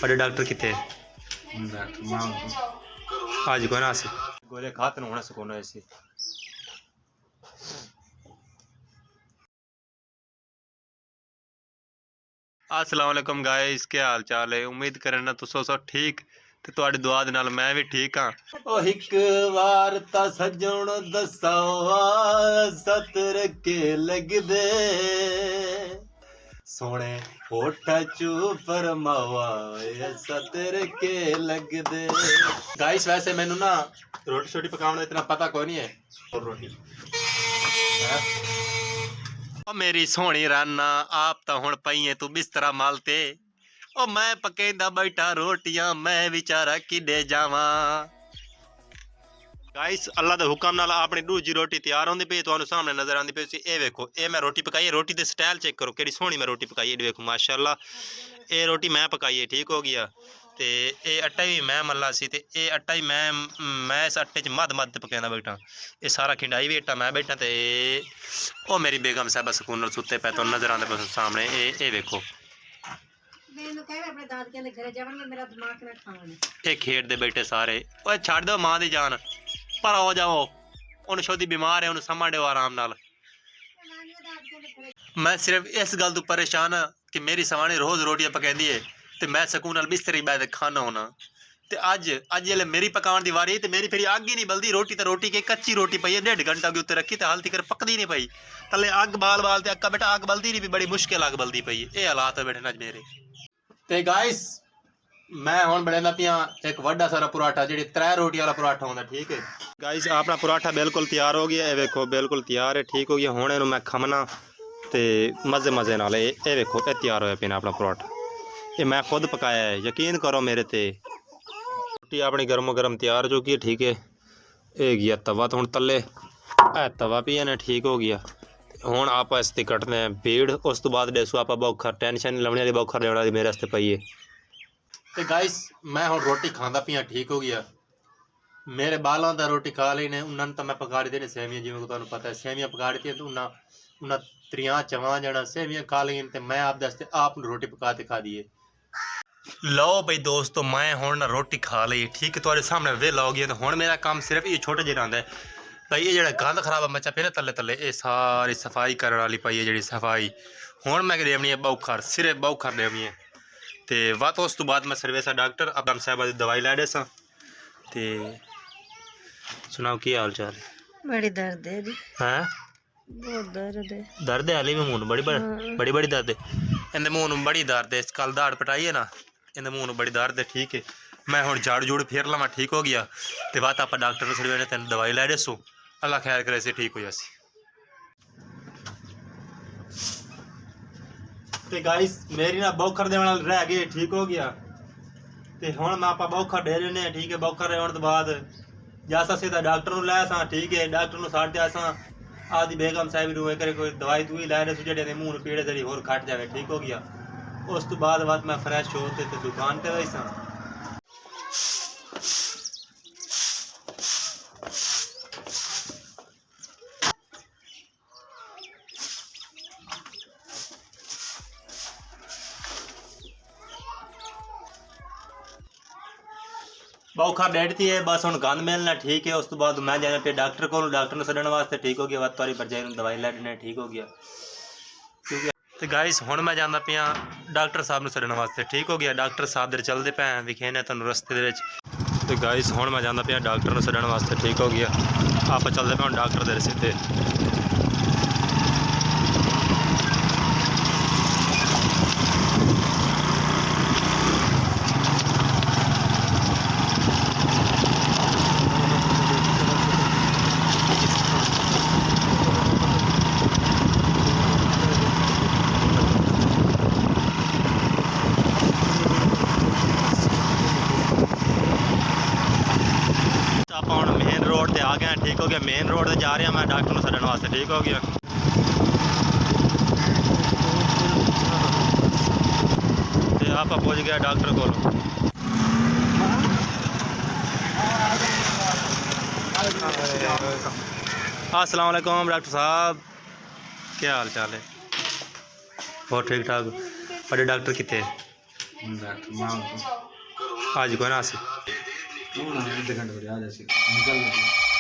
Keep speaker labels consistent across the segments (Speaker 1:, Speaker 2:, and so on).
Speaker 1: बड़े डॉक्टर कितने आज को ना से गोले खाते न होना सुकून ऐसे। अस्सलाम वालेकुम गाइस, क्या हाल चाल है? उम्मीद करना तुसो सब ठीक ते तुहाडी दुआ दे नाल मैं भी ठीक हाँ। ओ एक बार ता सजण दसावा सतर के लगदे सोने होठा चू फरमावा सतर के लगदे। गाइस वैसे मैनू ना रोटी शोटी पकाने इतना पता कोई नहीं है। और रोटी मेरी सोहनी राना आप तो हुण पई है तू बिस्तरा मालते ओ मैं पकेंदा बैठा रोटियां मैं विचारा किडे जावा। गाइस अल्लाह दे हुक्म नाल अपनी दूजी रोटी तैयार होंदी पई तुहानू सामने नजर आंदी पई सी। ए वेखो ए मैं रोटी पकाई है, रोटी दे स्टाइल चेक करो केड़ी सोहनी मैं रोटी पकाई है। देखो माशाअल्लाह ए रोटी मैं पकाई है, ठीक हो गया। ते ए आटा भी मैं मल्ला सी ते ए आटा भी मैं इस आटे च मद पकांदा बैठा। ये सारा खिंडाई भी आटा मैं बैठा ते ओ मेरी बेगम साहबा सुकून सुते पे तो नजर आंदे पे सामने। ए वेखो ए खेड़ दे बैठे सारे। ओए छड़ दो मां दी जान पर हो जाओ उन छोदी बीमार है उन समझ आराम नाल। मैं सिर्फ इस गल तो परेशान हाँ कि मेरी सवाणी रोज रोटियां पकांदी है ते मैं सकून नाल बिस्तरे बैठ खाना होना ते अज जेल्लै मेरी पकाने की वारी ते मेरी फिर अग ही नहीं बलदी। रोटी के कच्ची रोटी पई है 1.5 घंटा के उत्ते रखी ते हाल तक पकदी नहीं पई। थले अग बाल ते अक्का बेटा अग बलदी नहीं पई, बड़ी मुश्किल अग बलदी पई है। ये हालात है बैठे मेरे ते गाइस मैं हुण बनांदा पिया एक वड्डा सारा पराठा जिहड़ी 3 रोटी वाला पराठा होंदा। ठीक है गाइस अपना पराठा बिल्कुल तैयार हो गया है, वेखो बिल्कुल तैयार है, ठीक हो गया। हुण इहनूं मैं खमना ते मज़े नाल ये वेखो ये तैयार होया पिया अपना पराठा। ये मैं खुद पकाया है, यकीन करो मेरे ते। रोटी अपनी गर्मो गर्म तैयार हो चुकी है, ठीक है। ये गया तवा तो हुण तले ए तवा भी है ठीक हो गया। हुण आप इसते कटने भीड़ उस तो बाद देसो आप बौखर टेंशन लवणे वाली बौखर लेने वाली मेरे वास्ते पई है। तो गाइस मैं हुण रोटी खांदा पिया, ठीक हो गया। मेरे बालों का रोटी खा ली ने उन्होंने तो मैं पका दी सेवियां, जिवें तुहानूं पता है सेवियां पका दी तो उन्हें 3 जना सेवियां खा ली तो मैं आप दसते आप रोटी पका के खा दी है। लो भाई दोस्तों मैं हुण रोटी खा ली, ठीक है, तुहाडे सामने वेला हो गया। तो हुण मेरा काम सिर्फ ये छोटे जिहा रहिंदा है भाई। ये जिहड़ा गंद खराब मचा पे ना तले तले ये सारी सफाई करने वाली पई है, जिहड़ी सफाई हुण मैं देवनी है बौखर, सिर्फ बौखर देवनी है। तो वत उस तो बाद मैं सर्वेसा डॉक्टर अपना साहबा की दवाई लै देसा। तो सुनाओ की हाल चाल?
Speaker 2: बड़ी दर्द है जी।
Speaker 1: हैं
Speaker 2: बहुत दर्द है।
Speaker 1: दर्द है हाली में मुंह बड़ी बड़ी बड़ी दर्द है इंदे मुंह बड़ी दर्द है। कल दाड़ पटाई है ना इंदे मुंह बड़ी दर्द है, ठीक है। मैं हुण झाड़ू झूड़ फेर लवां, ठीक हो गया। तो बात आप डॉक्टर ने सड़वे ने तेन दवाई लै दसो, अल्लाह खैर करे से ठीक हो जासी। ते गाइस मेरी ना बौखर देने वाला रह गए, ठीक हो गया। तो हुण मैं आप बौखर दे देने, ठीक है। बौखर होने तो बाद जासा सीधा डॉक्टर लै सा, ठीक है। डॉक्टर साढ़ आसा आदि बेगम साहब नूं करे कोई दवाई दुई लै दे जेह्ड़े मूँह पीड़े तेरी होर घट जाए, ठीक हो गया। उस तो बाद मैं फ्रैश हो ते दुकान पर आई सा। बौखर डेढ़ती है बस हुण गंद मिलना, ठीक है। उस तो बाद मैं जाना पे डॉक्टर को, डॉक्टर ने सदन वास्ते, ठीक हो गया। वत वाली भरजाई दवाई लै देने, ठीक हो गया। तो गाइस हुण मैं जाना पिया डॉक्टर साहब नूं सदन वास्ते, ठीक हो गया। डॉक्टर साहब दे चलते पे विखेने तुहानूं रस्ते दे विच। तो गाइस हुण मैं जाना पिया डॉक्टर नूं सदन वास्ते, ठीक हो गया। आप चलते पे डॉक्टर दे रस्ते। आप हुण मेन रोड ते आ गए, ठीक हो गया। मेन रोड ते जा रहा मैं डॉक्टर नूं सदन वास्ते, ठीक हो गया। तो आप पहुँच गया डॉक्टर को। अस्सलाम वालेकुम डॉक्टर साहब, क्या हाल चाल है? बहुत ठीक ठाक। बड़े डॉक्टर कितने?
Speaker 3: डॉक्टर मां
Speaker 1: आज कोई ना सी
Speaker 3: कौन है आधे घंटे बाद आ जासी निकल गई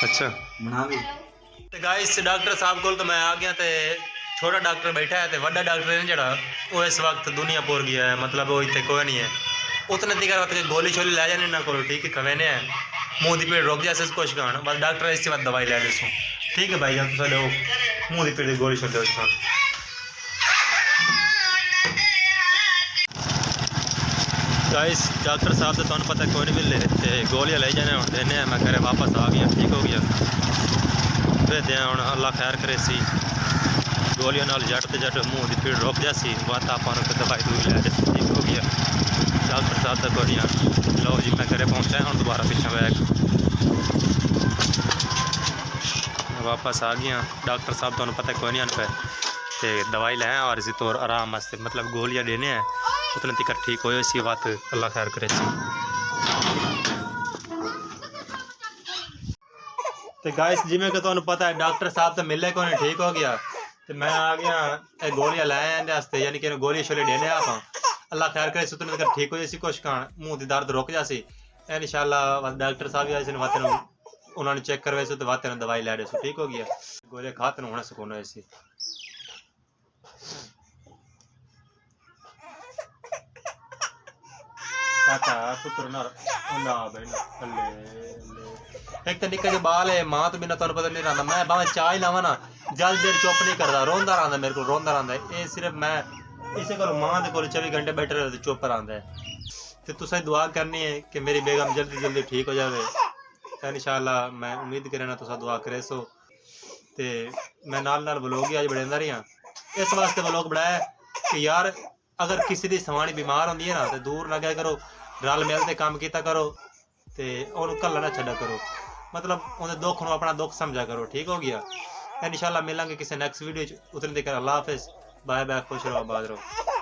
Speaker 1: अच्छा
Speaker 3: बना भी
Speaker 1: ਤੇ ਗਾਇਸ ਡਾਕਟਰ ਸਾਹਿਬ ਕੋਲ ਤਾਂ ਮੈਂ ਆ ਗਿਆ ਤੇ ਛੋਟਾ ਡਾਕਟਰ ਬੈਠਾ ਹੈ ਤੇ ਵੱਡਾ ਡਾਕਟਰ ਹੈ ਜਿਹੜਾ ਉਹ ਇਸ ਵਕਤ ਦੁਨੀਆ ਪੁਰ ਗਿਆ ਹੈ ਮਤਲਬ ਉਹ ਇੱਥੇ ਕੋਈ ਨਹੀਂ ਹੈ ਉਤਨੇ ਤੀਕਰ ਵਕਤ ਗੋਲੀ ਸ਼ੋਲੀ ਲੈ ਜਾਣੇ ਨਾ ਕੋਲ ठीक है खवेने है मुँह की पीड़ रुक जाए कुछ खान बस डॉक्टर इसके बाद दवाई ले दसो ठीक है भाई जान तुम मुँह की पीड़ की गोली छोड़ दो गाइस डॉक्टर साहब तो तुम पता कोई नहीं मिले तो गोलियां ले जाने हम देने मैं घरे वापस आ गया ठीक हो गया फिर दे हम अल्लाह खैर करे सी गोलियां नाल जट ते जट मुँह की पीड़ रुक जासी बात आप दवाई दूई ले दे ठीक हो गया डॉक्टर साहब तक कोई नहीं लो जी मैं घरे पहुँचा हूँ दोबारा पिछा बैग वापस आ गया डॉक्टर साहब तुम पता कोई नहीं पे तो दवाई लें और इसी तौर आराम वास्ते मतलब गोलियां देने हैं उतने तक ठीक हो इसी बात अल्लाह खैर करे तो गाइस जिमें कि तुहानू पता है डॉक्टर साहब तो मिले को नहीं ठीक हो गया तो मैं आ गया गोलियां लाए हैं यानी कि गोलियां शोले देने आप अल्लाह खैर करे उतने तक ठीक हो जाए कुछ खान मुँह की दर्द रुक जासी इंशाल्लाह डॉक्टर साहब भी आए वाते उन्होंने चेक करवाए तो वाते दवाई लै दे ठीक हो गया गोलियां खाते होना सुकून हो सी एक तो निक्का जो बाल है मां तो बिना तुहानू पता नहीं रहा मैं भावें चाह ही लावा ना जल्द देर चुप नहीं करता रोंदा रहा मेरे को रोंदा रहा ये सिर्फ मैं इसे को मां के कोल 24 घंटे बैठे रहे चुप रहा तो तुसें दुआ करनी है कि मेरी बेगम जल्दी जल्दी ठीक हो जाए इंशाल्लाह मैं उम्मीद करना तुसा दुआ करे सो ते मैं नाल व्लॉग ही अज बढ़ांदा रहा इस वास्ते व्लॉग बढ़ाया कि यार अगर किसी की सवाणी बीमार होंदी है ना तो दूर ना गया करो रल मिल के काम किया करो तो उन्होंने घल्ला ना छड्डा करो मतलब उन्हें दुख को अपना दुख समझा करो ठीक हो गया इंशाल्लाह मिलांगे किसी नैक्सट वीडियो उतने तक अल्लाह हाफिज़ बाय बाय खुश रहो आबाद रहो।